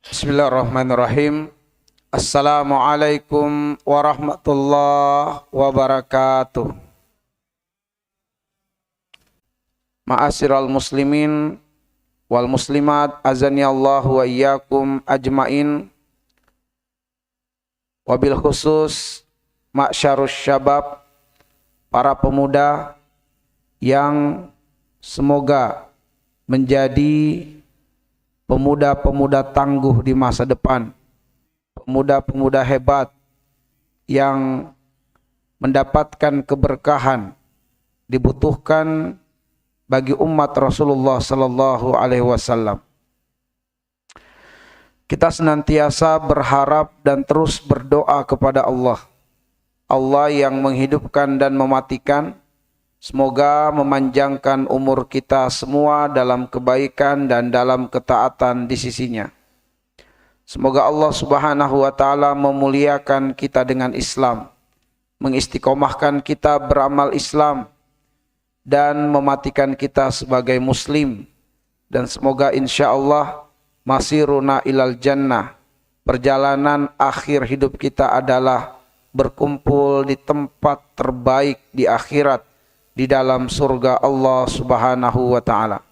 Bismillahirrahmanirrahim. Assalamualaikum warahmatullahi wabarakatuh. Ma'asyiral muslimin wal muslimat, azanillahu wa iyyakum ajmain. Wabil khusus ma'syarus syabab, para pemuda yang semoga menjadi pemuda-pemuda tangguh di masa depan, pemuda-pemuda hebat yang mendapatkan keberkahan dibutuhkan bagi umat Rasulullah sallallahu alaihi wasallam. Kita senantiasa berharap dan terus berdoa kepada Allah. Allah yang menghidupkan dan mematikan, semoga memanjangkan umur kita semua dalam kebaikan dan dalam ketaatan di sisinya. Semoga Allah subhanahu wa ta'ala memuliakan kita dengan Islam, mengistiqomahkan kita beramal Islam, dan mematikan kita sebagai muslim. Dan semoga insya Allah masiruna ilal jannah, perjalanan akhir hidup kita adalah berkumpul di tempat terbaik di akhirat, di dalam surga Allah subhanahu wa ta'ala.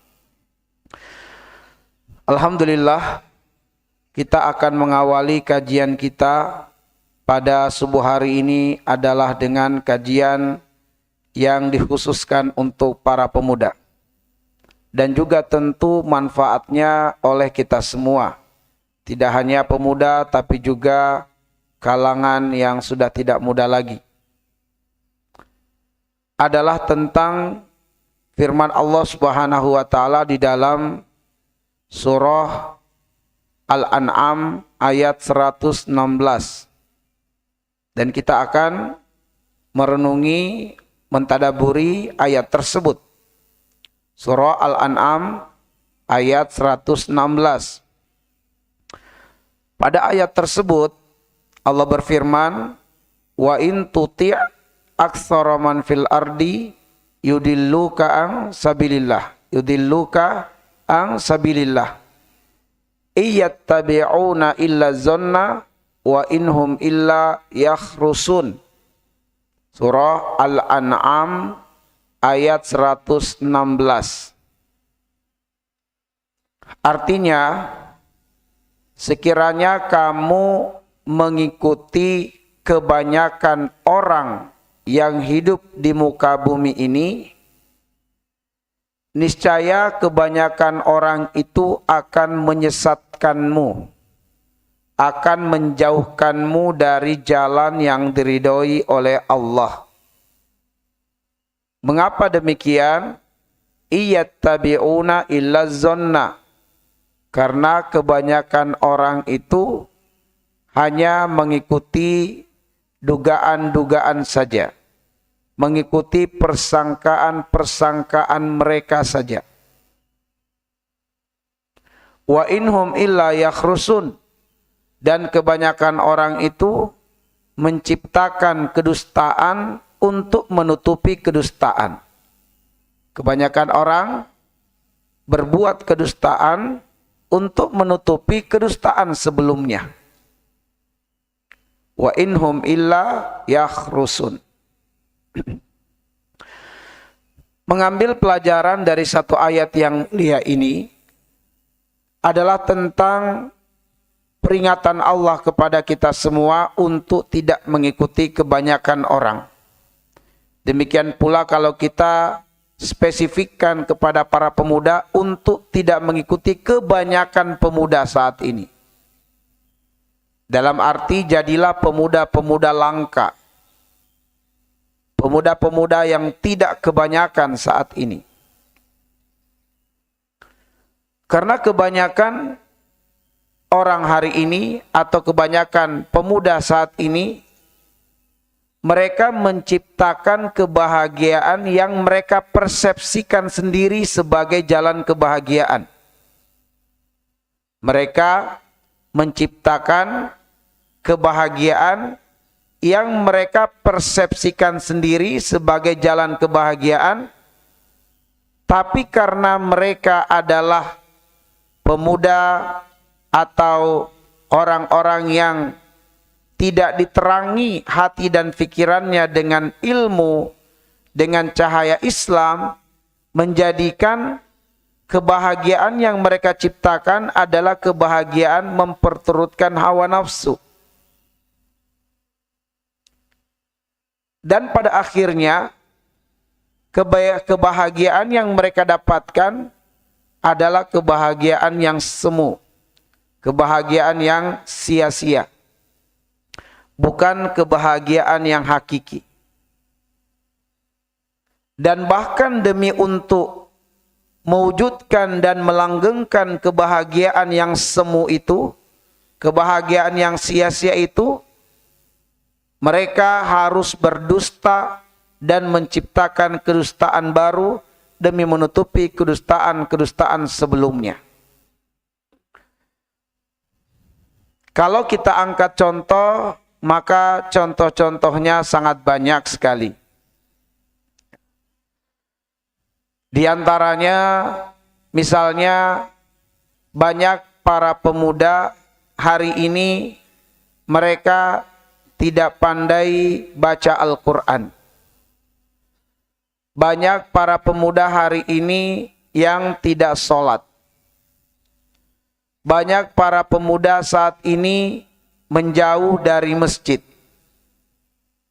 Alhamdulillah, kita akan mengawali kajian kita pada subuh hari ini adalah dengan kajian yang dikhususkan untuk para pemuda. Dan juga tentu manfaatnya oleh kita semua. Tidak hanya pemuda tapi juga kalangan yang sudah tidak muda lagi. Adalah tentang firman Allah subhanahu wa ta'ala di dalam surah Al-An'am ayat 116. Dan kita akan merenungi, mentadaburi ayat tersebut. Surah Al-An'am ayat 116. Pada ayat tersebut Allah berfirman, wa in tuti' aktsara man fil ardi yudilluka an sabilillah iyattabi'una illa zanna wa inhum illa yakhrusun. Surah Al-An'am ayat 116. Artinya, sekiranya kamu mengikuti kebanyakan orang yang hidup di muka bumi ini, niscaya kebanyakan orang itu akan menyesatkanmu, akan menjauhkanmu dari jalan yang diridhoi oleh Allah. Mengapa demikian? Iyattabi'una illa zanna. Karena kebanyakan orang itu hanya mengikuti dugaan-dugaan saja, mengikuti persangkaan-persangkaan mereka saja. Wa inhum illa yakhrusun, dan kebanyakan orang itu menciptakan kedustaan untuk menutupi kedustaan. Kebanyakan orang berbuat kedustaan untuk menutupi kedustaan sebelumnya. Wa inhum illa yakhrusun. Mengambil pelajaran dari satu ayat yang mulia ini adalah tentang peringatan Allah kepada kita semua untuk tidak mengikuti kebanyakan orang. Demikian pula kalau kita spesifikkan kepada para pemuda untuk tidak mengikuti kebanyakan pemuda saat ini. Dalam arti jadilah pemuda-pemuda langka, pemuda-pemuda yang tidak kebanyakan saat ini. Karena kebanyakan orang hari ini atau kebanyakan pemuda saat ini, mereka menciptakan kebahagiaan yang mereka persepsikan sendiri sebagai jalan kebahagiaan. Mereka menciptakan kebahagiaan yang mereka persepsikan sendiri sebagai jalan kebahagiaan, tapi karena mereka adalah pemuda atau orang-orang yang tidak diterangi hati dan pikirannya dengan ilmu, dengan cahaya Islam, menjadikan kebahagiaan yang mereka ciptakan adalah kebahagiaan memperturutkan hawa nafsu. Dan pada akhirnya kebahagiaan yang mereka dapatkan adalah kebahagiaan yang semu, kebahagiaan yang sia-sia, bukan kebahagiaan yang hakiki. Dan bahkan demi untuk mewujudkan dan melanggengkan kebahagiaan yang semu itu, kebahagiaan yang sia-sia itu, mereka harus berdusta dan menciptakan kedustaan baru demi menutupi kedustaan-kedustaan sebelumnya. Kalau kita angkat contoh, maka contoh-contohnya sangat banyak sekali. Di antaranya, misalnya banyak para pemuda hari ini mereka tidak pandai baca Al-Quran. Banyak para pemuda hari ini yang tidak sholat. Banyak para pemuda saat ini menjauh dari masjid.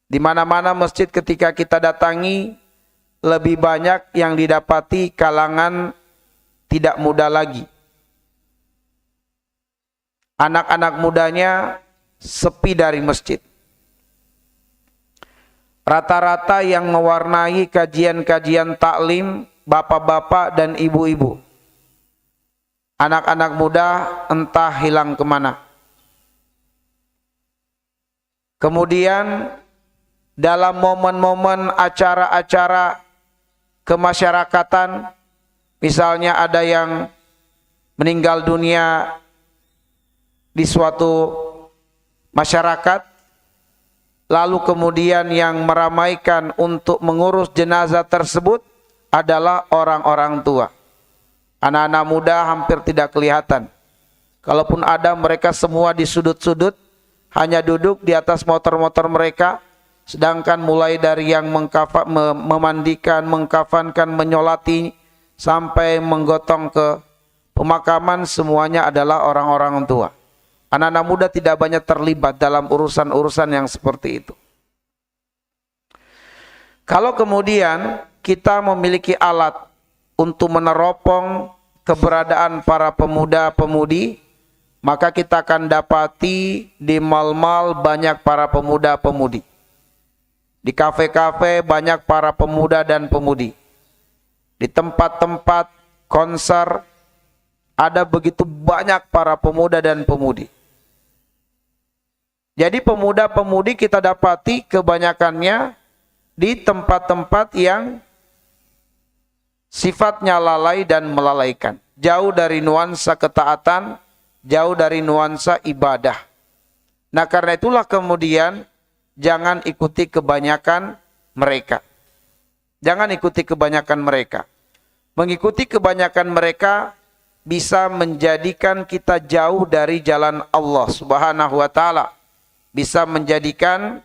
Di mana-mana masjid ketika kita datangi, lebih banyak yang didapati kalangan tidak muda lagi. Anak-anak mudanya sepi dari masjid. Rata-rata yang mewarnai kajian-kajian taklim bapak-bapak dan ibu-ibu. Anak-anak muda entah hilang kemana. Kemudian dalam momen-momen acara-acara kemasyarakatan, misalnya ada yang meninggal dunia di suatu masyarakat, lalu kemudian yang meramaikan untuk mengurus jenazah tersebut adalah orang-orang tua. Anak-anak muda hampir tidak kelihatan. Kalaupun ada, mereka semua di sudut-sudut, hanya duduk di atas motor-motor mereka, sedangkan mulai dari yang memandikan, mengkafankan, menyolati, sampai menggotong ke pemakaman, semuanya adalah orang-orang tua. Anak-anak muda tidak banyak terlibat dalam urusan-urusan yang seperti itu. Kalau kemudian kita memiliki alat untuk meneropong keberadaan para pemuda-pemudi, maka kita akan dapati di mal-mal banyak para pemuda-pemudi. Di kafe-kafe banyak para pemuda dan pemudi. Di tempat-tempat konser ada begitu banyak para pemuda dan pemudi. Jadi pemuda-pemudi kita dapati kebanyakannya di tempat-tempat yang sifatnya lalai dan melalaikan. Jauh dari nuansa ketaatan, jauh dari nuansa ibadah. Nah, karena itulah kemudian jangan ikuti kebanyakan mereka. Jangan ikuti kebanyakan mereka. Mengikuti kebanyakan mereka bisa menjadikan kita jauh dari jalan Allah Subhanahu wa Ta'ala. Bisa menjadikan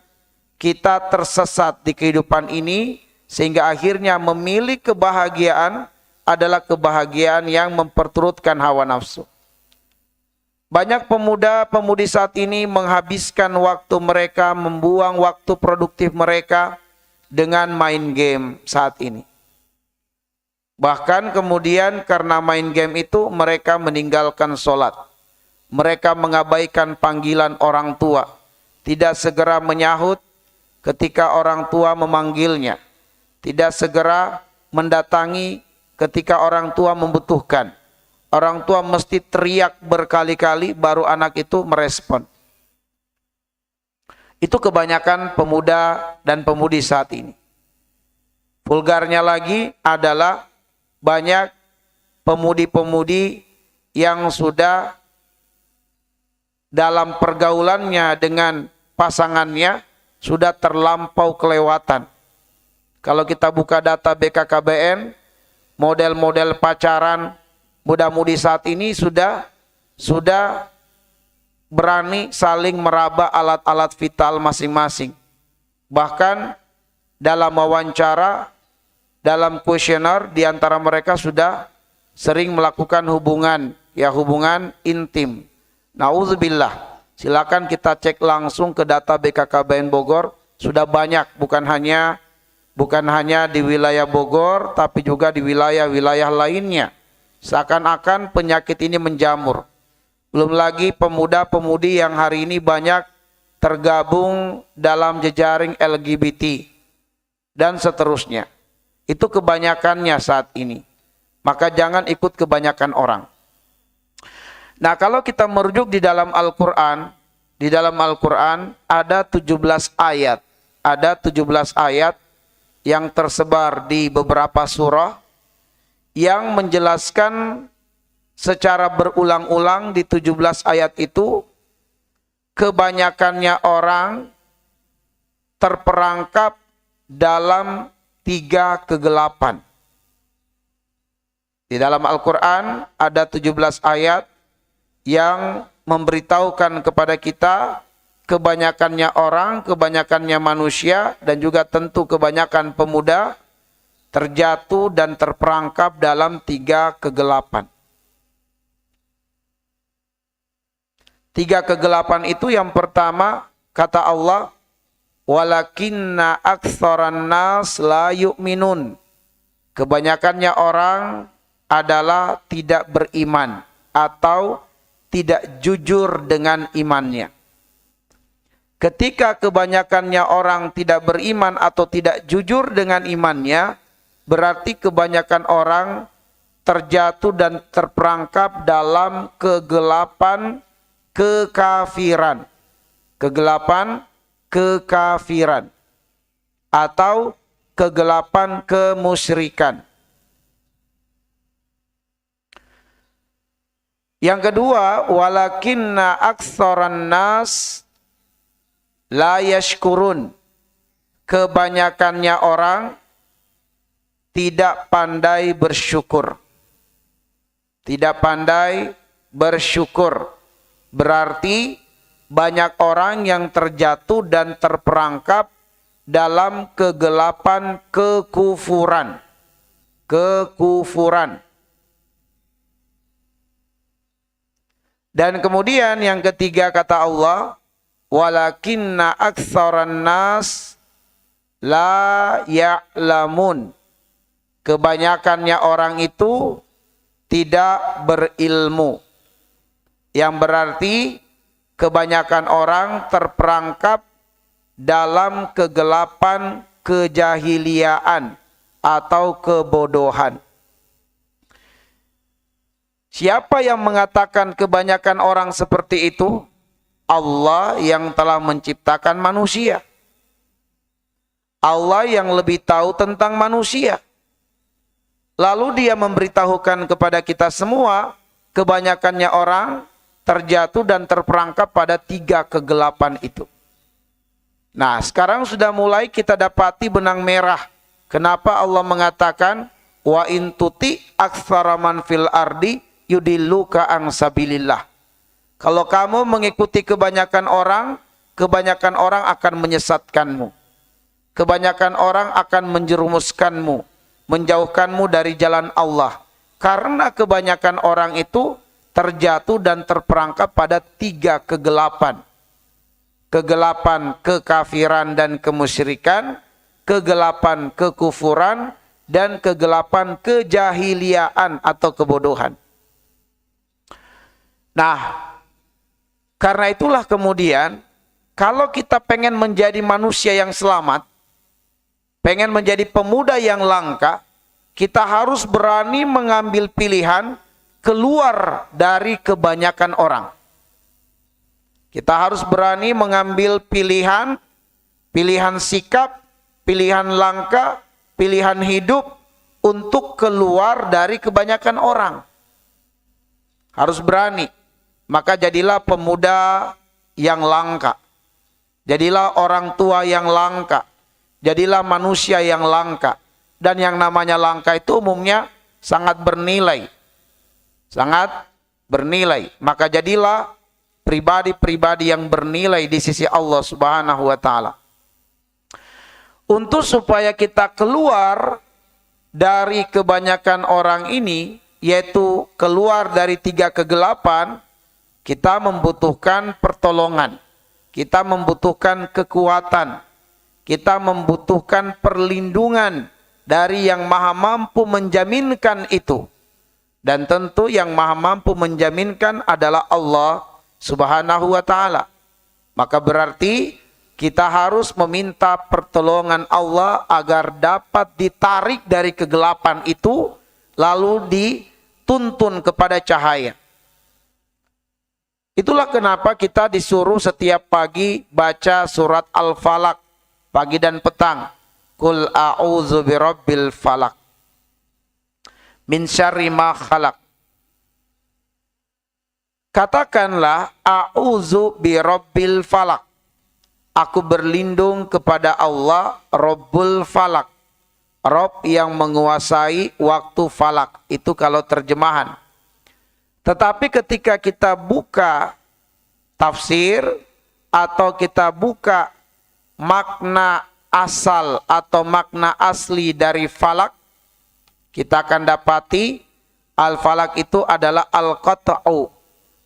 kita tersesat di kehidupan ini, sehingga akhirnya memilih kebahagiaan adalah kebahagiaan yang memperturutkan hawa nafsu. Banyak pemuda-pemudi saat ini menghabiskan waktu mereka, membuang waktu produktif mereka dengan main game saat ini. Bahkan kemudian karena main game itu mereka meninggalkan sholat. Mereka mengabaikan panggilan orang tua. Tidak segera menyahut ketika orang tua memanggilnya. Tidak segera mendatangi ketika orang tua membutuhkan. Orang tua mesti teriak berkali-kali baru anak itu merespon. Itu kebanyakan pemuda dan pemudi saat ini. Vulgarnya lagi adalah banyak pemudi-pemudi yang sudah dalam pergaulannya dengan pasangannya sudah terlampau kelewatan. Kalau kita buka data BKKBN, model-model pacaran muda-mudi saat ini sudah berani saling meraba alat-alat vital masing-masing. Bahkan dalam wawancara, dalam kuesioner, di antara mereka sudah sering melakukan hubungan intim. Nauzubillah. Silakan kita cek langsung ke data BKKBN Bogor, sudah banyak, bukan hanya di wilayah Bogor, tapi juga di wilayah-wilayah lainnya. Seakan-akan penyakit ini menjamur. Belum lagi pemuda-pemudi yang hari ini banyak tergabung dalam jejaring LGBT dan seterusnya. Itu kebanyakannya saat ini. Maka jangan ikut kebanyakan orang. Nah, kalau kita merujuk di dalam Al-Quran, ada 17 ayat. Ada 17 ayat yang tersebar di beberapa surah yang menjelaskan secara berulang-ulang di 17 ayat itu, kebanyakannya orang terperangkap dalam 3 kegelapan. Di dalam Al-Quran ada 17 ayat yang memberitahukan kepada kita kebanyakannya orang, kebanyakannya manusia, dan juga tentu kebanyakan pemuda terjatuh dan terperangkap dalam 3 kegelapan. 3 kegelapan itu yang pertama, kata Allah, walakinna aktsaran nas la yu'minun. Kebanyakannya orang adalah tidak beriman atau tidak jujur dengan imannya. Ketika kebanyakannya orang tidak beriman atau tidak jujur dengan imannya, berarti kebanyakan orang terjatuh dan terperangkap dalam kegelapan kekafiran. Kegelapan kekafiran atau kegelapan kemusyrikan. Yang kedua, walakinna aktsaran nas la yashkurun. Kebanyakannya orang tidak pandai bersyukur. Tidak pandai bersyukur. Berarti banyak orang yang terjatuh dan terperangkap dalam kegelapan kekufuran. Kekufuran. Dan kemudian yang ketiga kata Allah, walakinna aktsaran nas la ya'lamun. Kebanyakannya orang itu tidak berilmu. Yang berarti kebanyakan orang terperangkap dalam kegelapan kejahiliaan atau kebodohan. Siapa yang mengatakan kebanyakan orang seperti itu? Allah yang telah menciptakan manusia. Allah yang lebih tahu tentang manusia. Lalu dia memberitahukan kepada kita semua, kebanyakannya orang terjatuh dan terperangkap pada 3 kegelapan itu. Nah, sekarang sudah mulai kita dapati benang merah. Kenapa Allah mengatakan, wa in tuti aktsara man fil ardi yudilluka an sabilillah. Kalau kamu mengikuti kebanyakan orang akan menyesatkanmu. Kebanyakan orang akan menjerumuskanmu, menjauhkanmu dari jalan Allah. Karena kebanyakan orang itu terjatuh dan terperangkap pada 3 kegelapan. Kegelapan kekafiran dan kemusyrikan, kegelapan kekufuran, dan kegelapan kejahiliaan atau kebodohan. Nah, karena itulah kemudian, kalau kita pengen menjadi manusia yang selamat, pengen menjadi pemuda yang langka, kita harus berani mengambil pilihan keluar dari kebanyakan orang. Kita harus berani mengambil pilihan sikap, pilihan langkah, pilihan hidup untuk keluar dari kebanyakan orang. Harus berani. Maka jadilah pemuda yang langka. Jadilah orang tua yang langka. Jadilah manusia yang langka. Dan yang namanya langka itu umumnya sangat bernilai. Sangat bernilai. Maka jadilah pribadi-pribadi yang bernilai di sisi Allah Subhanahu wa taala. Untuk supaya kita keluar dari kebanyakan orang ini, yaitu keluar dari 3 kegelapan, kita membutuhkan pertolongan, kita membutuhkan kekuatan, kita membutuhkan perlindungan dari yang maha mampu menjaminkan itu. Dan tentu yang maha mampu menjaminkan adalah Allah Subhanahu wa ta'ala. Maka berarti kita harus meminta pertolongan Allah agar dapat ditarik dari kegelapan itu, lalu dituntun kepada cahaya. Itulah kenapa kita disuruh setiap pagi baca surat Al-Falaq, pagi dan petang. Qul a'udzu birabbil falaq min syarri ma khalaq. Katakanlah a'udzu birabbil falaq. Aku berlindung kepada Allah Rabbul Falaq. Rabb yang menguasai waktu falak. Itu kalau terjemahan. Tetapi ketika kita buka tafsir atau kita buka makna asal atau makna asli dari falak, kita akan dapati al-falak itu adalah al-qat'u,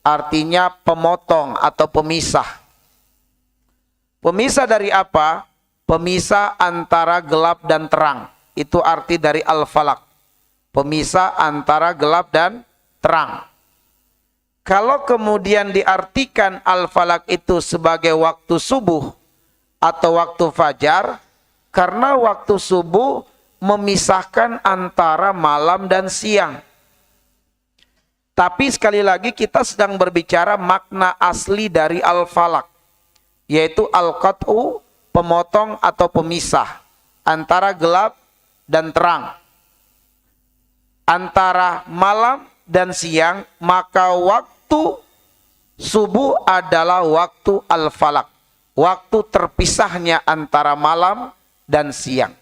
artinya pemotong atau pemisah. Pemisah dari apa? Pemisah antara gelap dan terang. Itu arti dari al-falak. Pemisah antara gelap dan terang. Kalau kemudian diartikan al-falak itu sebagai waktu subuh atau waktu fajar, karena waktu subuh memisahkan antara malam dan siang. Tapi sekali lagi kita sedang berbicara makna asli dari al-falak, yaitu al-qat'u, pemotong atau pemisah antara gelap dan terang, antara malam dan siang. Maka waktu subuh adalah waktu al-falak, waktu terpisahnya antara malam dan siang.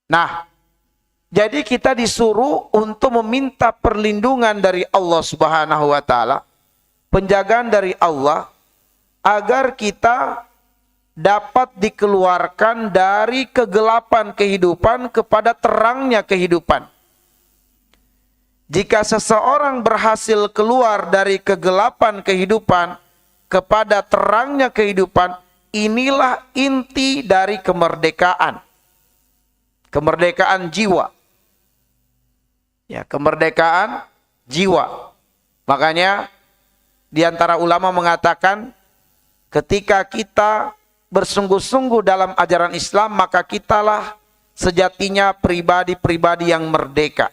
Nah, jadi kita disuruh untuk meminta perlindungan dari Allah Subhanahu wa taala, penjagaan dari Allah, agar kita dapat dikeluarkan dari kegelapan kehidupan kepada terangnya kehidupan. Jika seseorang berhasil keluar dari kegelapan kehidupan kepada terangnya kehidupan, inilah inti dari kemerdekaan. Kemerdekaan jiwa. Ya, kemerdekaan jiwa. Makanya di antara ulama mengatakan, ketika kita bersungguh-sungguh dalam ajaran Islam, maka kitalah sejatinya pribadi-pribadi yang merdeka.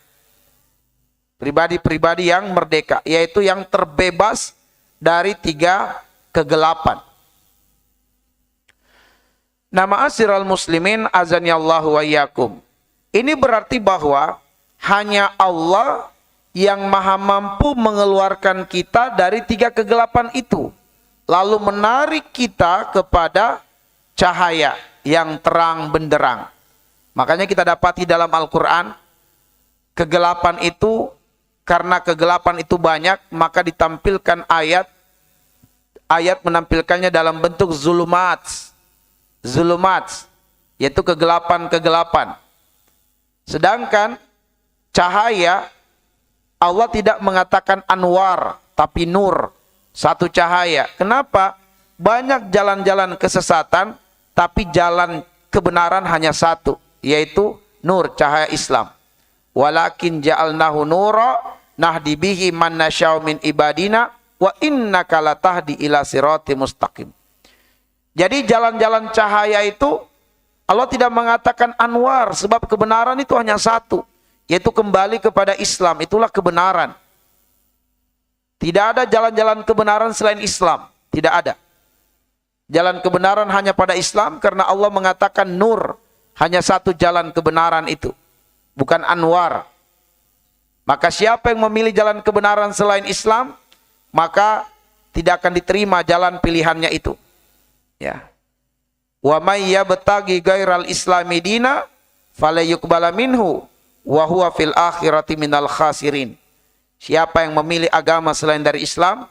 Pribadi-pribadi yang merdeka, yaitu yang terbebas dari 3 kegelapan. Nah, ma'asyiral muslimin azanillahu wa iyyakum. Ini berarti bahwa hanya Allah yang maha mampu mengeluarkan kita dari 3 kegelapan itu, lalu menarik kita kepada cahaya yang terang benderang. Makanya kita dapati dalam Al-Quran, kegelapan itu, karena kegelapan itu banyak, maka ditampilkan ayat menampilkannya dalam bentuk zulumat, yaitu kegelapan-kegelapan. Sedangkan cahaya, Allah tidak mengatakan anwar, tapi nur, satu cahaya. Kenapa? Banyak jalan-jalan kesesatan, tapi jalan kebenaran hanya satu, yaitu nur, cahaya Islam. Walakin ja'alnahu nura nahdi bihi man nasya'u min ibadina wa innaka latahdi ila siratim mustaqim. Jadi jalan-jalan cahaya itu Allah tidak mengatakan anwar, sebab kebenaran itu hanya satu, yaitu kembali kepada Islam. Itulah kebenaran. Tidak ada jalan-jalan kebenaran selain Islam. Tidak ada. Jalan kebenaran hanya pada Islam, karena Allah mengatakan nur, hanya satu jalan kebenaran itu, bukan anwar. Maka siapa yang memilih jalan kebenaran selain Islam, maka tidak akan diterima jalan pilihannya itu. Ya. Wa may yabtaghi ghairal islami dina falayuqbala minhu wa huwa fil akhirati minal khasirin. Siapa yang memilih agama selain dari Islam,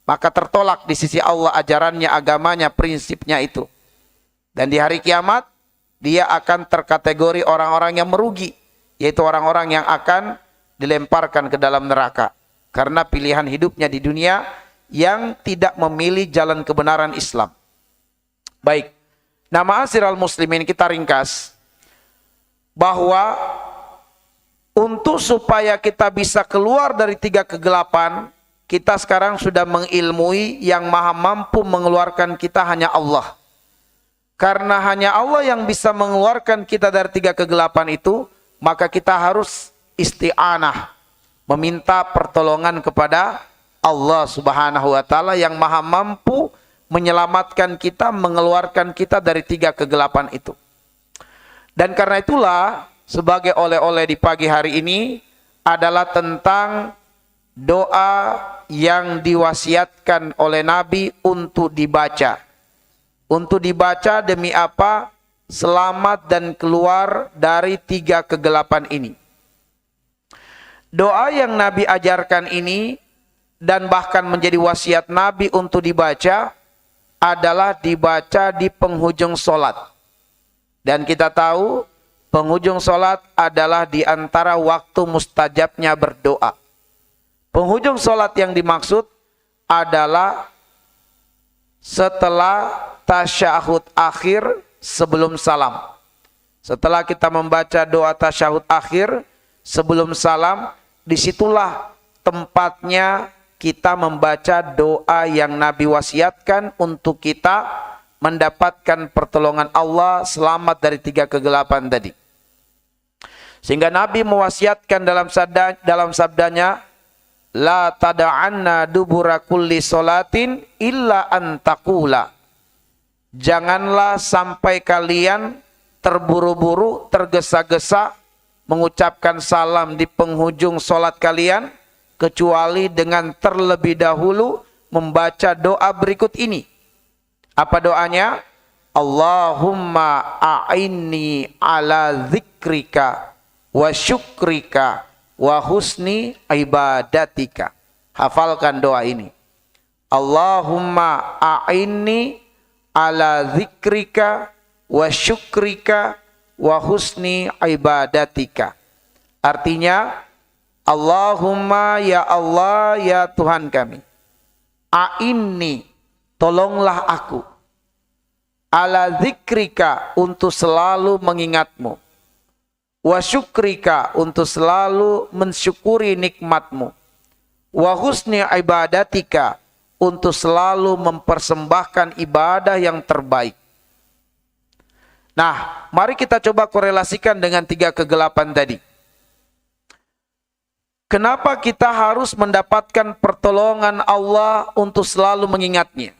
maka tertolak di sisi Allah ajarannya, agamanya, prinsipnya itu. Dan di hari kiamat, dia akan terkategori orang-orang yang merugi, yaitu orang-orang yang akan dilemparkan ke dalam neraka. Karena pilihan hidupnya di dunia yang tidak memilih jalan kebenaran Islam. Baik, nah ma'asyiral muslimin, kita ringkas bahwa untuk supaya kita bisa keluar dari tiga kegelapan, kita sekarang sudah mengilmui yang maha mampu mengeluarkan kita hanya Allah. Karena hanya Allah yang bisa mengeluarkan kita dari tiga kegelapan itu, maka kita harus isti'anah, meminta pertolongan kepada Allah Subhanahu wa taala yang maha mampu menyelamatkan kita, mengeluarkan kita dari tiga kegelapan itu. Dan karena itulah sebagai oleh-oleh di pagi hari ini adalah tentang doa yang diwasiatkan oleh Nabi untuk dibaca. Untuk dibaca demi apa? Selamat dan keluar dari tiga kegelapan ini. Doa yang Nabi ajarkan ini dan bahkan menjadi wasiat Nabi untuk dibaca adalah dibaca di penghujung solat. Dan kita tahu penghujung solat adalah di antara waktu mustajabnya berdoa. Penghujung solat yang dimaksud adalah setelah tasyahud akhir sebelum salam. Setelah kita membaca doa tasyahud akhir sebelum salam, disitulah tempatnya kita membaca doa yang Nabi wasiatkan untuk kita mendapatkan pertolongan Allah selamat dari tiga kegelapan tadi. Sehingga Nabi mewasiatkan dalam sabdanya, la tada'anna dubura kulli solatin illa antakula. Janganlah sampai kalian terburu-buru, tergesa-gesa mengucapkan salam di penghujung solat kalian, kecuali dengan terlebih dahulu membaca doa berikut ini. Apa doanya? Allahumma a'inni ala zikrika wa syukrika wa husni ibadatika. Hafalkan doa ini. Allahumma a'inni ala zikrika wa syukrika wa husni ibadatika. Artinya, Allahumma ya Allah ya Tuhan kami, a'inni, tolonglah aku, ala zikrika, untuk selalu mengingatmu, wa syukrika, untuk selalu mensyukuri nikmatmu, wa husni ibadatika, untuk selalu mempersembahkan ibadah yang terbaik. Nah, mari kita coba korelasikan dengan tiga kegelapan tadi. Kenapa kita harus mendapatkan pertolongan Allah untuk selalu mengingatnya?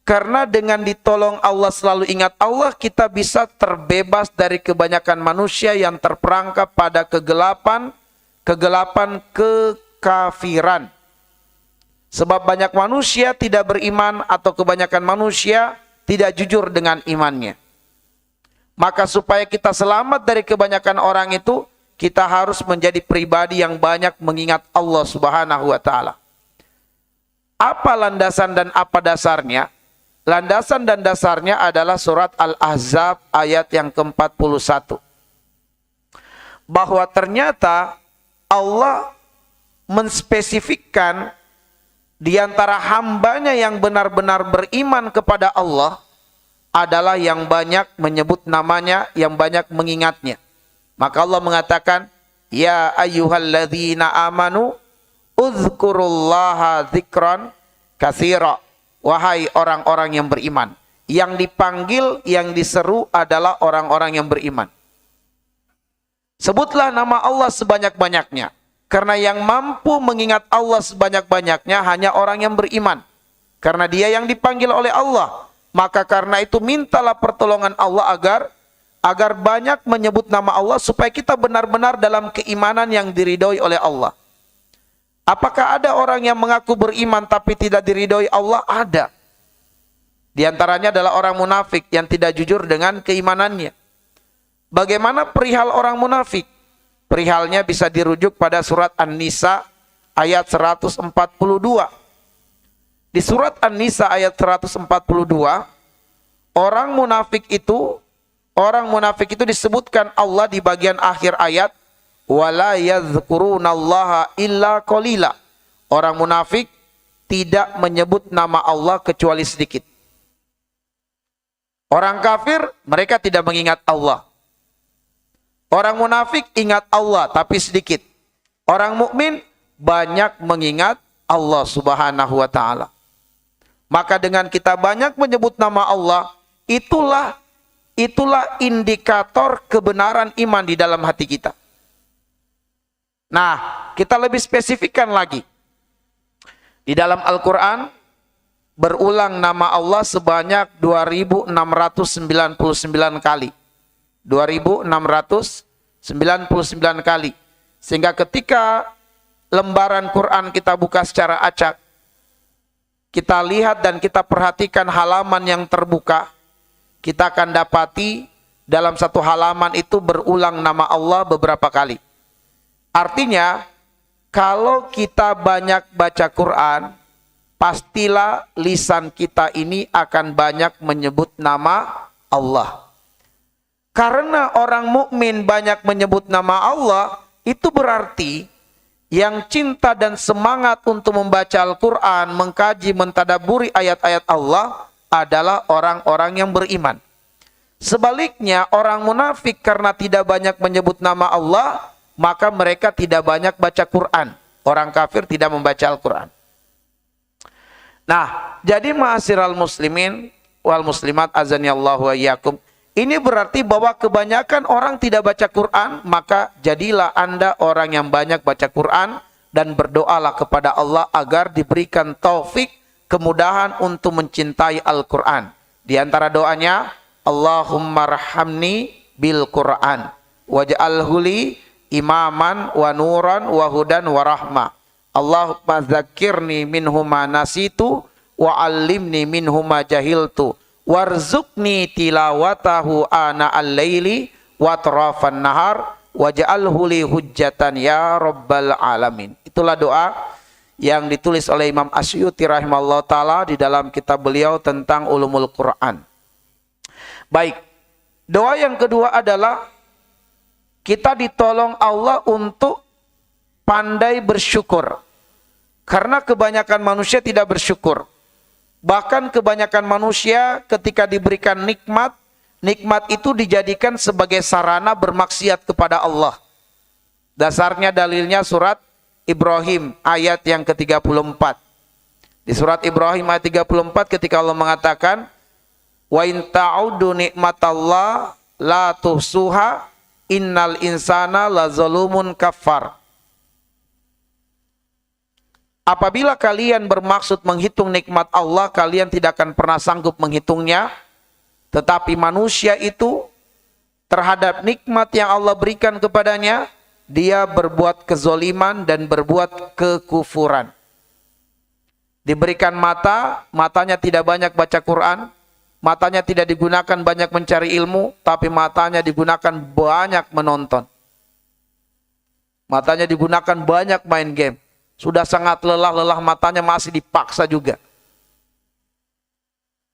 Karena dengan ditolong Allah, selalu ingat Allah, kita bisa terbebas dari kebanyakan manusia yang terperangkap pada kegelapan kekafiran. Sebab banyak manusia tidak beriman atau kebanyakan manusia tidak jujur dengan imannya. Maka supaya kita selamat dari kebanyakan orang itu, kita harus menjadi pribadi yang banyak mengingat Allah Subhanahu wa taala. Apa landasan dan apa dasarnya? Landasan dan dasarnya adalah surat Al-Ahzab ayat yang ke-41. Bahwa ternyata Allah menspesifikkan di antara hambanya yang benar-benar beriman kepada Allah adalah yang banyak menyebut namanya, yang banyak mengingatnya. Maka Allah mengatakan, ya ayyuhalladzina amanu uzkurullaha dzikran katsira. Wahai orang-orang yang beriman. Yang dipanggil, yang diseru adalah orang-orang yang beriman. Sebutlah nama Allah sebanyak-banyaknya. Karena yang mampu mengingat Allah sebanyak-banyaknya hanya orang yang beriman. Karena dia yang dipanggil oleh Allah. Maka karena itu mintalah pertolongan Allah agar banyak menyebut nama Allah supaya kita benar-benar dalam keimanan yang diridhoi oleh Allah. Apakah ada orang yang mengaku beriman tapi tidak diridhoi Allah? Ada. Di antaranya adalah orang munafik yang tidak jujur dengan keimanannya. Bagaimana perihal orang munafik? Perihalnya bisa dirujuk pada surat An-Nisa ayat 142. Di surat An-Nisa ayat 142, orang munafik itu disebutkan Allah di bagian akhir ayat, wala yadhkurunallaha illa qalila. Orang munafik tidak menyebut nama Allah kecuali sedikit. Orang kafir mereka tidak mengingat Allah. Orang munafik ingat Allah tapi sedikit. Orang mukmin banyak mengingat Allah Subhanahu wa taala. Maka dengan kita banyak menyebut nama Allah, itulah indikator kebenaran iman di dalam hati kita. Nah, kita lebih spesifikkan lagi. Di dalam Al-Quran berulang nama Allah sebanyak 2699 kali. 2699 kali. Sehingga ketika lembaran Quran kita buka secara acak, kita lihat dan kita perhatikan halaman yang terbuka, kita akan dapati dalam satu halaman itu berulang nama Allah beberapa kali. Artinya, kalau kita banyak baca Quran, pastilah lisan kita ini akan banyak menyebut nama Allah. Karena orang mukmin banyak menyebut nama Allah, itu berarti yang cinta dan semangat untuk membaca Al-Quran, mengkaji, mentadaburi ayat-ayat Allah adalah orang-orang yang beriman. Sebaliknya, orang munafik karena tidak banyak menyebut nama Allah, maka mereka tidak banyak baca Quran. Orang kafir tidak membaca Al-Quran. Nah, jadi ma'asyiral muslimin wal muslimat azanillahu wa iyyakum. Ini berarti bahwa kebanyakan orang tidak baca Quran, maka jadilah Anda orang yang banyak baca Quran dan berdoalah kepada Allah agar diberikan taufik, kemudahan untuk mencintai Al-Quran. Di antara doanya, Allahumma rahamni bil Quran waj'alhu li imaman wa nuran wa hudan wa rahmah. Allahumma dzakirni minhuma nasitu wa allimni minhuma jahiltu warzuqni tilawatahu ana al-laili wa atrafan nahar waj'alhu li hujjatan ya rabbal alamin. Itulah doa yang ditulis oleh Imam Asy'uti rahimahullah ta'ala di dalam kitab beliau tentang ulumul Quran. Baik, doa yang kedua adalah kita ditolong Allah untuk pandai bersyukur. Karena kebanyakan manusia tidak bersyukur. Bahkan kebanyakan manusia ketika diberikan nikmat, nikmat itu dijadikan sebagai sarana bermaksiat kepada Allah. Dasarnya dalilnya surat Ibrahim ayat yang ke-34. Di surat Ibrahim ayat 34 ketika Allah mengatakan, wa in ta'udu nikmatallah la tuhsuha innal insana la zalumun kafar. Apabila kalian bermaksud menghitung nikmat Allah, kalian tidak akan pernah sanggup menghitungnya. Tetapi manusia itu terhadap nikmat yang Allah berikan kepadanya, dia berbuat kezoliman dan berbuat kekufuran. Diberikan mata, matanya tidak banyak baca Quran, matanya tidak digunakan banyak mencari ilmu, tapi matanya digunakan banyak menonton. Matanya digunakan banyak main game. Sudah sangat lelah matanya masih dipaksa juga.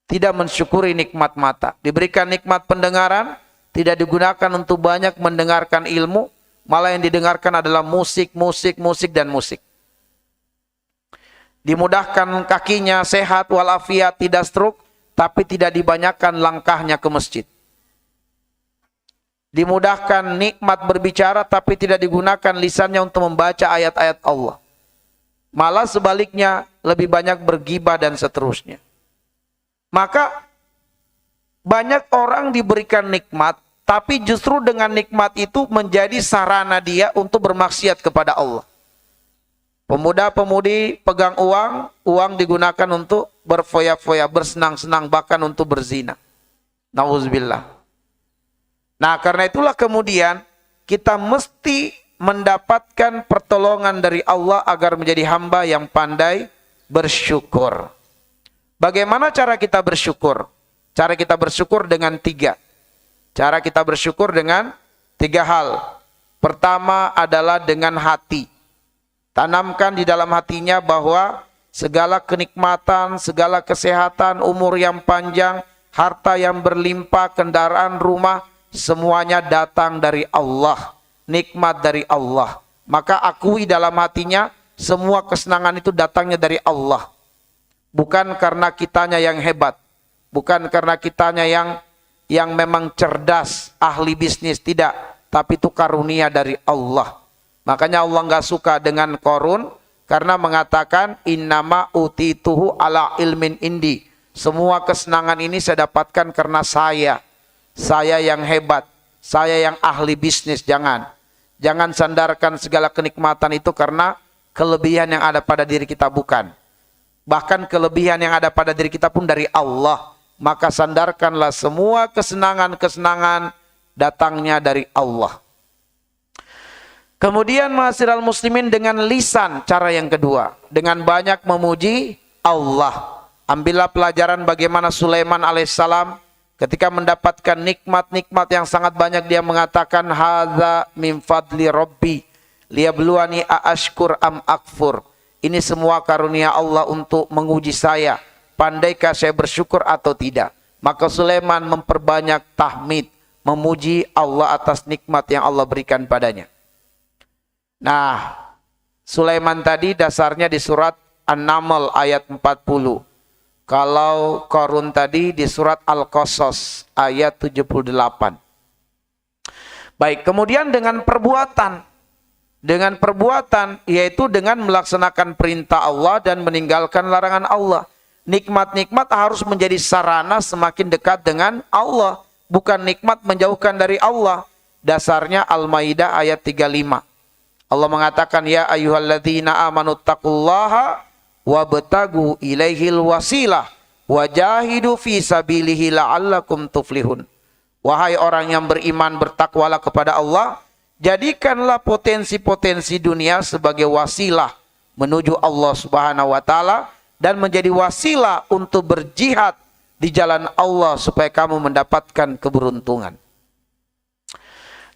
Tidak mensyukuri nikmat mata. Diberikan nikmat pendengaran, tidak digunakan untuk banyak mendengarkan ilmu, malah yang didengarkan adalah musik, dan musik. Dimudahkan kakinya sehat walafiat, tidak stroke, tapi tidak dibanyakan langkahnya ke masjid. Dimudahkan nikmat berbicara, tapi tidak digunakan lisannya untuk membaca ayat-ayat Allah. Malah sebaliknya lebih banyak bergibah dan seterusnya. Maka banyak orang diberikan nikmat, tapi justru dengan nikmat itu menjadi sarana dia untuk bermaksiat kepada Allah. Pemuda-pemudi pegang uang, uang digunakan untuk berfoya-foya, bersenang-senang, bahkan untuk berzina. Nauzubillah. Nah, karena itulah kemudian kita mesti mendapatkan pertolongan dari Allah agar menjadi hamba yang pandai bersyukur. Bagaimana cara kita bersyukur? Cara kita bersyukur dengan tiga. Cara kita bersyukur dengan tiga hal. Pertama adalah dengan hati. Tanamkan di dalam hatinya bahwa segala kenikmatan, segala kesehatan, umur yang panjang, harta yang berlimpah, kendaraan, rumah, semuanya datang dari Allah, nikmat dari Allah. Maka akui dalam hatinya semua kesenangan itu datangnya dari Allah. Bukan karena kitanya yang hebat, bukan karena kitanya yang memang cerdas, ahli bisnis, tidak, tapi itu karunia dari Allah. Makanya Allah nggak suka dengan Qarun karena mengatakan innama utituhu ala ilmin indi. Semua kesenangan ini saya dapatkan karena saya yang hebat, saya yang ahli bisnis. Jangan sandarkan segala kenikmatan itu karena kelebihan yang ada pada diri kita, bukan. Bahkan kelebihan yang ada pada diri kita pun dari Allah. Maka sandarkanlah semua kesenangan-kesenangan datangnya dari Allah. Kemudian ma'asyiral muslimin, dengan lisan, cara yang kedua, dengan banyak memuji Allah. Ambillah pelajaran bagaimana Sulaiman alaihissalam ketika mendapatkan nikmat-nikmat yang sangat banyak, dia mengatakan hadza min fadli rabbi liyabluwani aashkur am akfur. Ini semua karunia Allah untuk menguji saya, pandaikah saya bersyukur atau tidak. Maka Sulaiman memperbanyak tahmid, memuji Allah atas nikmat yang Allah berikan padanya. Nah, Sulaiman tadi dasarnya di surat An-Naml ayat 40. Kalau Qarun tadi di surat Al-Qasas ayat 78. Baik, kemudian dengan perbuatan. Dengan perbuatan, yaitu dengan melaksanakan perintah Allah dan meninggalkan larangan Allah. Nikmat-nikmat harus menjadi sarana semakin dekat dengan Allah. Bukan nikmat menjauhkan dari Allah. Dasarnya Al-Maidah ayat 35. Allah mengatakan, ya ayyuhalladzina amanu taqullaha wabtagu ilaihil wasilah wajahidu fi sabilihi la'allakum tuflihun. Wahai orang yang beriman, bertakwalah kepada Allah, jadikanlah potensi-potensi dunia sebagai wasilah menuju Allah Subhanahu wa taala dan menjadi wasilah untuk berjihad di jalan Allah supaya kamu mendapatkan keberuntungan.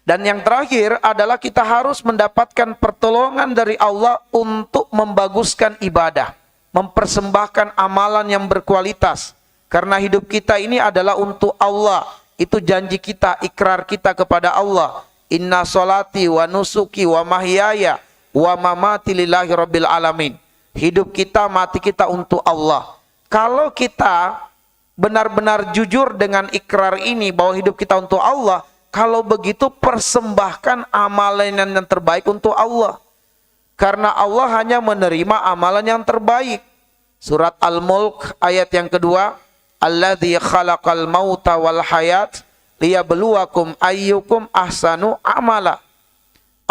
Dan yang terakhir adalah kita harus mendapatkan pertolongan dari Allah untuk membaguskan ibadah, mempersembahkan amalan yang berkualitas. Karena hidup kita ini adalah untuk Allah. Itu janji kita, ikrar kita kepada Allah. Inna solati wa nusuki wa mahyaya wa mamati lillahi rabbil alamin. Hidup kita, mati kita untuk Allah. Kalau kita benar-benar jujur dengan ikrar ini bahwa hidup kita untuk Allah, kalau begitu persembahkan amalan yang terbaik untuk Allah. Karena Allah hanya menerima amalan yang terbaik. Surat Al-Mulk ayat yang kedua. Alladzi khalaqal mauta wal hayat liyabluwakum ayyukum ahsanu amala.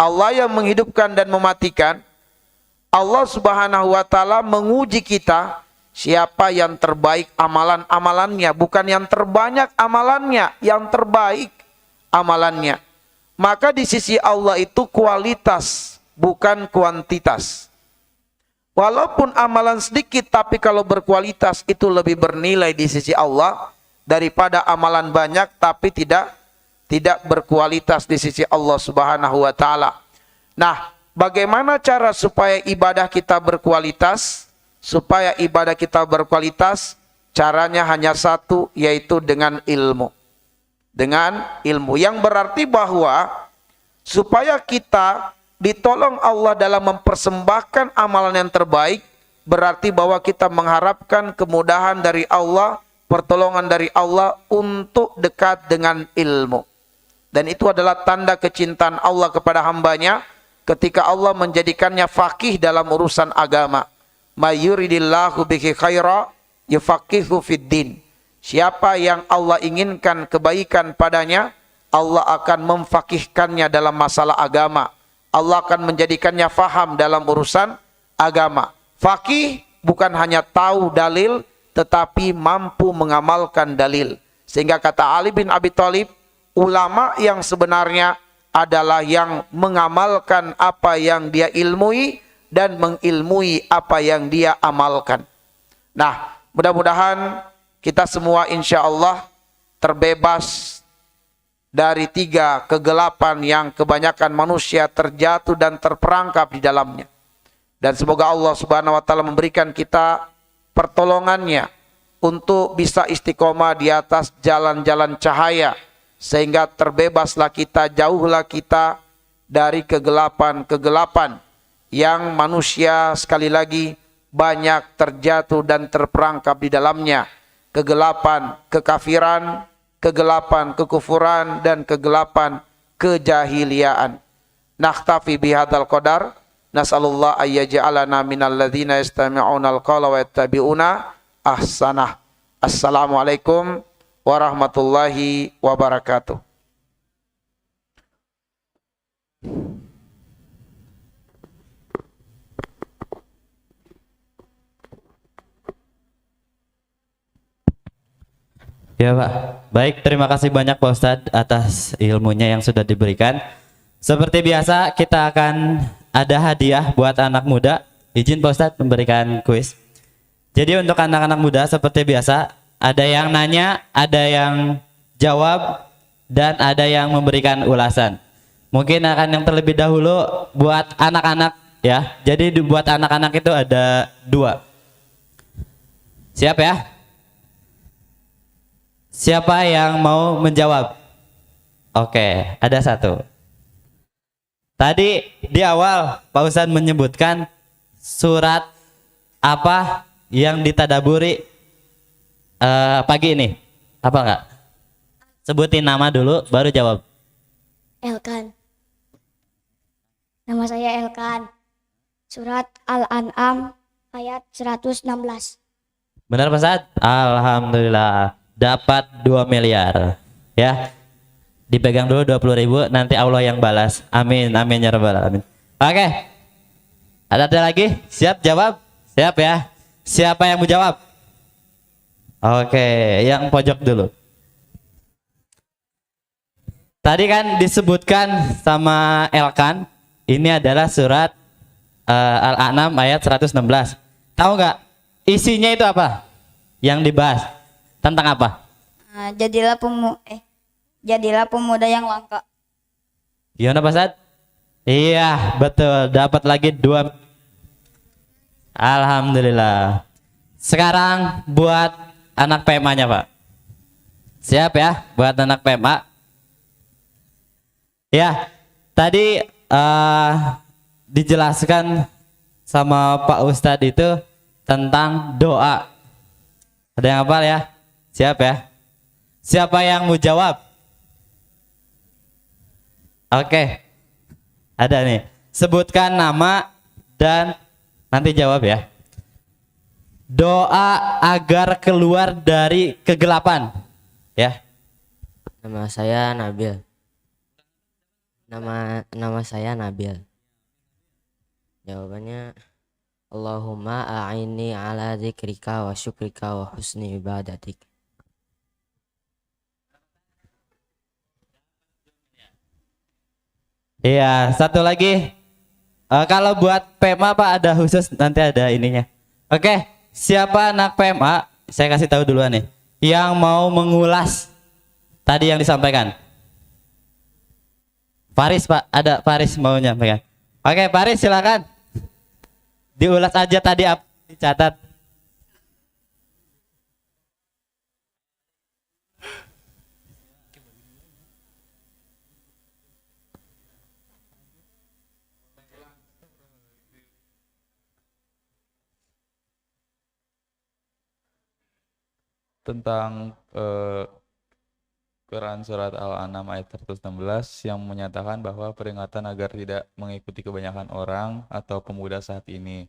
Allah yang menghidupkan dan mematikan. Allah Subhanahu wa taala menguji kita siapa yang terbaik amalan-amalannya, bukan yang terbanyak amalannya, yang terbaik amalannya. Maka di sisi Allah itu kualitas, bukan kuantitas. Walaupun amalan sedikit, tapi kalau berkualitas itu lebih bernilai di sisi Allah daripada amalan banyak tapi tidak berkualitas di sisi Allah Subhanahu wa taala. Nah, bagaimana cara supaya ibadah kita berkualitas? Supaya ibadah kita berkualitas, caranya hanya satu, yaitu dengan ilmu. Dengan ilmu, yang berarti bahwa supaya kita ditolong Allah dalam mempersembahkan amalan yang terbaik, berarti bahwa kita mengharapkan kemudahan dari Allah, pertolongan dari Allah untuk dekat dengan ilmu. Dan itu adalah tanda kecintaan Allah kepada hambanya ketika Allah menjadikannya faqih dalam urusan agama. Mayuridillahu bihi khaira yufaqihu fid din. Siapa yang Allah inginkan kebaikan padanya, Allah akan memfakihkannya dalam masalah agama. Allah akan menjadikannya faham dalam urusan agama. Fakih bukan hanya tahu dalil, tetapi mampu mengamalkan dalil. Sehingga kata Ali bin Abi Thalib, ulama yang sebenarnya adalah yang mengamalkan apa yang dia ilmui dan mengilmui apa yang dia amalkan. Nah, mudah-mudahan kita semua insya Allah terbebas dari 3 kegelapan yang kebanyakan manusia terjatuh dan terperangkap di dalamnya. Dan semoga Allah Subhanahu wa taala memberikan kita pertolongannya untuk bisa istiqomah di atas jalan-jalan cahaya, sehingga terbebaslah kita, jauhlah kita dari kegelapan-kegelapan yang manusia sekali lagi banyak terjatuh dan terperangkap di dalamnya. Kegelapan kekafiran, kegelapan kekufuran, dan kegelapan kejahiliaan. Nakhtafi bihadzal qadar. Nas'alullah ayyaj'alana minal ladzina yastami'una al-qawla wa yattabi'una ahsanah. Assalamualaikum warahmatullahi wabarakatuh. Ya Pak, baik, terima kasih banyak Pak Ustadz atas ilmunya yang sudah diberikan. Seperti biasa kita akan ada hadiah buat anak muda. Izin Pak Ustadz memberikan kuis. Jadi untuk anak-anak muda seperti biasa, ada yang nanya, ada yang jawab, dan ada yang memberikan ulasan. Mungkin akan yang terlebih dahulu buat anak-anak ya. Jadi buat anak-anak itu ada 2. Siap ya? Siapa yang mau menjawab? Oke, ada 1. Tadi di awal Pak Ustadz menyebutkan surat apa yang ditadaburi pagi ini? Apa enggak? Sebutin nama dulu baru jawab. Elkan. Nama saya Elkan. Surat Al-An'am ayat 116. Benar Pak Ustadz? Alhamdulillah. Dapat 2 miliar. Ya. Dipegang dulu 20.000, nanti Allah yang balas. Amin, amin ya rabbal alamin. Oke. Ada lagi? Siap jawab? Siap ya. Siapa yang mau jawab? Oke, yang pojok dulu. Tadi kan disebutkan sama Elkan, ini adalah surat Al-An'am ayat 116. Tahu nggak isinya itu apa? Yang dibahas tentang apa? Jadilah pemuda yang langka. Gimana Pak Sad? Iya, betul. Dapat lagi 2. Alhamdulillah. Sekarang buat anak PMA-nya, Pak. Siap ya, buat anak PMA. Ya, tadi dijelaskan sama Pak Ustadz itu tentang doa. Ada yang hafal ya? Siap ya? Siapa yang mau jawab? Oke, ada nih. Sebutkan nama dan nanti jawab ya. Doa agar keluar dari kegelapan. Ya. Nama saya Nabil. Nama saya Nabil. Jawabannya Allahumma a'inni ala dzikrika wa syukrika wa husni ibadatik. Iya, satu lagi. Kalau buat PMA Pak ada khusus, nanti ada ininya. Oke, siapa anak PMA? Saya kasih tahu duluan nih. Yang mau mengulas tadi yang disampaikan. Faris Pak, ada Faris mau nyampaikan. Oke, Faris silakan. Diulas aja tadi apa dicatat. Tentang Quran surat Al-An'am ayat 116 yang menyatakan bahwa peringatan agar tidak mengikuti kebanyakan orang atau pemuda saat ini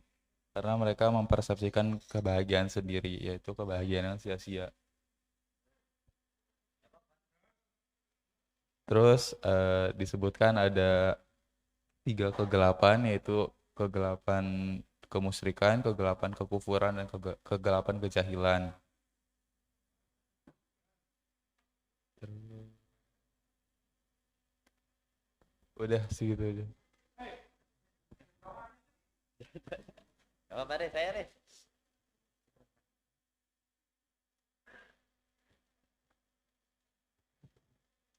karena mereka mempersepsikan kebahagiaan sendiri, yaitu kebahagiaan yang sia-sia. Terus disebutkan ada 3 kegelapan, yaitu kegelapan kemusyrikan, kegelapan kekufuran, dan kegelapan kejahilan. Udah segitu aja. Apa deh saya deh.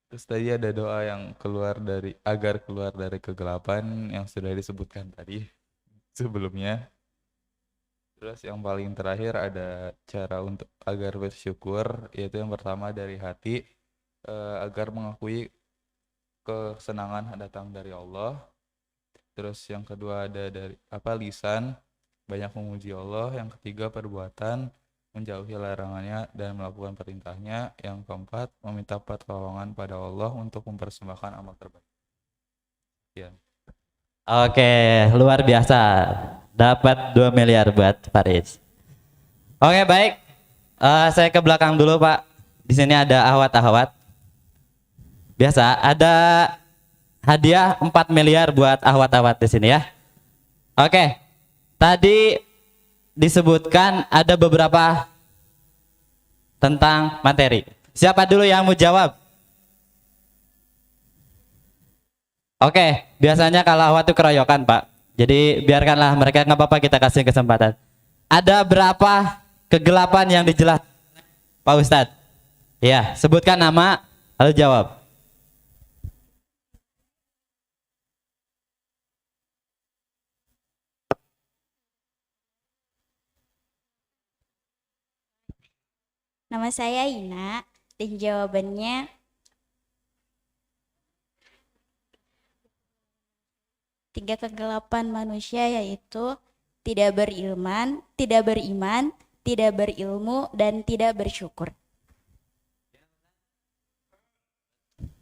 Terus tadi ada doa yang agar keluar dari kegelapan yang sudah disebutkan tadi. sebelumnya. Terus yang paling terakhir ada cara untuk agar bersyukur, yaitu yang pertama dari hati, agar mengakui kesenangan datang dari Allah. Terus yang kedua ada dari lisan, banyak memuji Allah. Yang ketiga perbuatan, menjauhi larangannya dan melakukan perintahnya. Yang keempat meminta pertolongan pada Allah untuk mempersembahkan amal terbaik. Ya. Oke, luar biasa. Dapat 2 miliar buat Faris. Oke, baik. Saya ke belakang dulu, Pak. Di sini ada ahwat-ahwat. Biasa, ada hadiah 4 miliar buat ahwat-ahwat di sini ya. Oke. Tadi disebutkan ada beberapa tentang materi. Siapa dulu yang mau jawab? Oke, biasanya kalau ahwat itu keroyokan, Pak. Jadi biarkanlah mereka, nggak apa-apa, kita kasih kesempatan. Ada berapa kegelapan yang dijelaskan Pak Ustadz? Ya, sebutkan nama, lalu jawab. Nama saya Ina dan jawabannya tiga kegelapan manusia, yaitu tidak beriman, tidak berilmu, dan tidak bersyukur.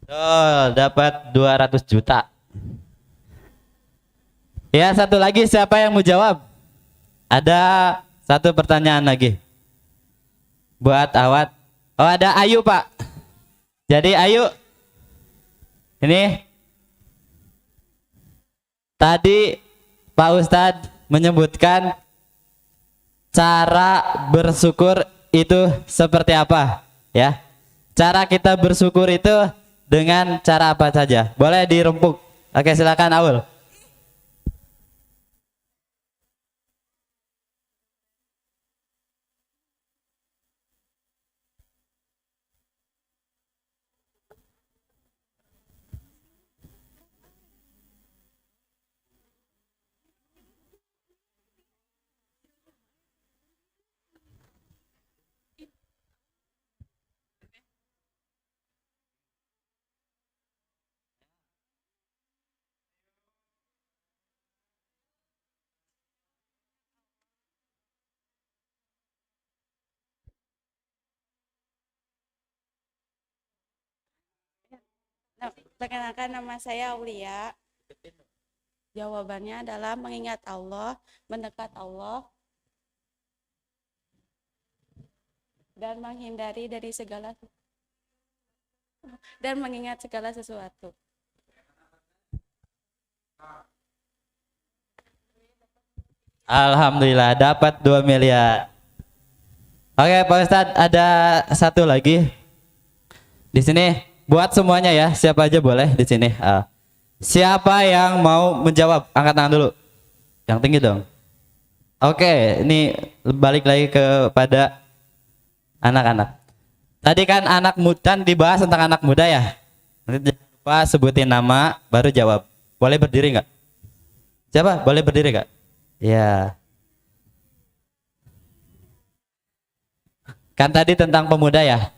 Oh, dapat 200 juta. Ya, satu lagi, siapa yang mau jawab? Ada satu pertanyaan lagi buat Awat. Oh, ada Ayu, Pak. Jadi Ayu, ini tadi Pak Ustadz menyebutkan cara bersyukur itu seperti apa, ya? Cara kita bersyukur itu dengan cara apa saja? Boleh dirempuk. Oke, silakan Aul. Perkenalkan, nama saya Aulia. Jawabannya adalah mengingat Allah, mendekat Allah, dan menghindari dari segala dan mengingat segala sesuatu. Alhamdulillah dapat 2 miliar. Oke, Pak Ustadz, ada satu lagi. Di sini buat semuanya ya, siapa aja boleh di sini. Siapa yang mau menjawab? Angkat tangan dulu. Yang tinggi dong. Oke, ini balik lagi kepada anak-anak. Tadi kan anak muda, dibahas tentang anak muda ya. Nanti jangan lupa sebutin nama, baru jawab. Boleh berdiri nggak? Siapa? Boleh berdiri nggak? Ya. Kan tadi tentang pemuda ya.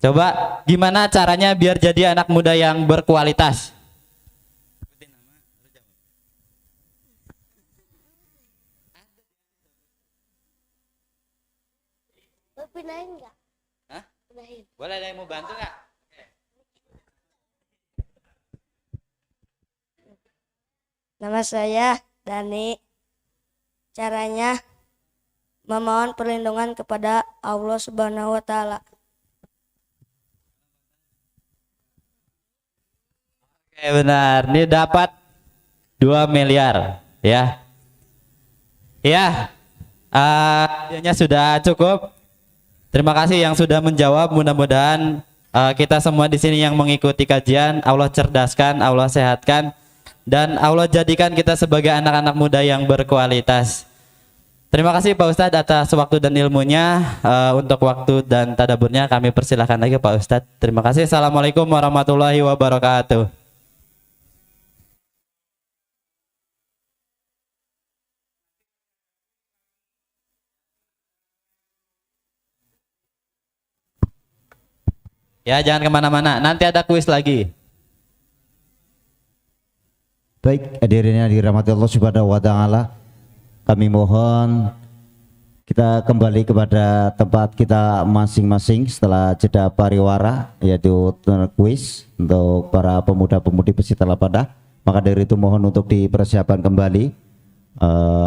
Coba gimana caranya biar jadi anak muda yang berkualitas? Pindahin nggak? Hah? Pindahin. Boleh, ada yang mau bantu nggak? Nama saya Dani. Caranya memohon perlindungan kepada Allah Subhanahu wa Ta'ala. Oke, benar. Ini dapat 2 miliar ya. Ya. Hadiahnya sudah cukup. Terima kasih yang sudah menjawab. Mudah-mudahan kita semua di sini yang mengikuti kajian, Allah cerdaskan, Allah sehatkan, dan Allah jadikan kita sebagai anak-anak muda yang berkualitas. Terima kasih Pak Ustadz atas waktu dan ilmunya. Untuk waktu dan tadaburnya kami persilahkan lagi Pak Ustadz. Terima kasih. Assalamualaikum warahmatullahi wabarakatuh. Ya, jangan kemana-mana. Nanti ada kuis lagi. Baik, hadirin yang dirahmati Allah Subhanahu wa taala, kami mohon kita kembali kepada tempat kita masing-masing setelah jeda pariwara, yaitu kuis untuk para pemuda-pemudi peserta lapada. Maka dari itu mohon untuk dipersiapkan kembali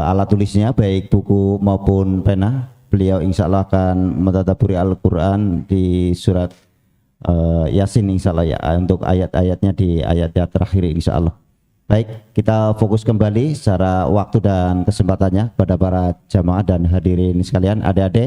alat tulisnya, baik buku maupun pena. Beliau insya Allah akan mentadaburi Al-Quran di surat Yasin insya Allah ya, untuk ayat-ayatnya di ayat-ayat terakhir insya Allah. Baik, kita fokus kembali secara waktu dan kesempatannya pada para jamaah dan hadirin sekalian, adik-adik.